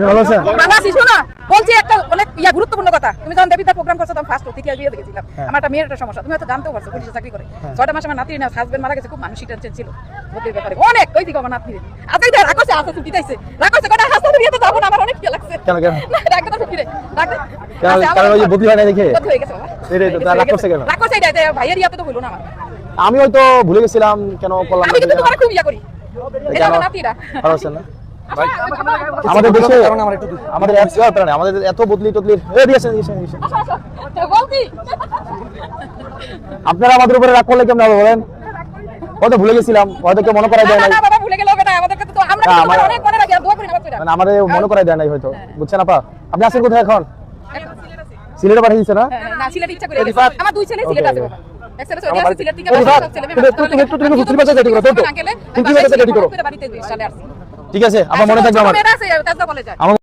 ভালো আছেন? ভালো আছি। শোনো, বলছি একটা অনেক গুরুত্বপূর্ণ কথা। তুমি যখন দেবিতা প্রোগ্রাম করছো তখন ফার্স্ট অতিথি বিয়ে দেখেছিলাম। আমার একটা মেয়ের একটা সমস্যা, তুমি হয়তো জানতেও পারছো, পুলিশে চাকরি করে। 6টা মাস আমার নাতির না হাজবেন্ড মারা গেছে, খুব মানসিক টেনশন ছিল বদলির ব্যাপারে অনেক। ওই দিকে আমার নাতির আজকে যা রাখছে আছে ছুটি দিতেছে, রাখছে কটা হাসতে বিয়েতে যাবো না, আমার অনেক কি লাগছে। কেন কেন না রাখতে তো ছুটি রে রাখতে কারণ ওই যে বদলি হয় না দেখে বদলি হয়ে গেছে বাবা। এটাই তো রাগ করছে কেন? রাগ করছে এটাই, ভাইয়ের ইয়াতে তো হইলো না আমার। আমি হয়তো ভুলে গেছিলাম কেন করলাম আমি কিন্তু তোমার খুব ইয়া করি, এটা আমার নাতিরা। ভালো আছেন না? আমাদের দেশে আমাদের আমাদের এত বদলি টদলি দিয়েছেন বলছি আপনারা আমাদের উপরে রাগ করলে কেমন হবে বলেন? হয়তো ভুলে গেছিলাম, হয়তো কেউ মনে করাই দেয় নাই। না বাবা ভুলে গেল বেটা, আমাদের কাছে তো আমরা অনেক মনে রাখি, দোয়া করি না বাচ্চারা। মানে আমাদের মনে করাই দেয় নাই হয়তো, বুঝছেন আপা? আপনি আছেন কোথায় এখন? সিলেটে পাঠিয়ে দিচ্ছে না? না সিলেট ইচ্ছা করে গেছে। আমার দুই ছেলে সিলেট আছে বাবা। এক ছেলে চলে আসছে সিলেট থেকে, ছেলে মেয়ে ঠিক আছে, আপনার মনে থাকবে আমার।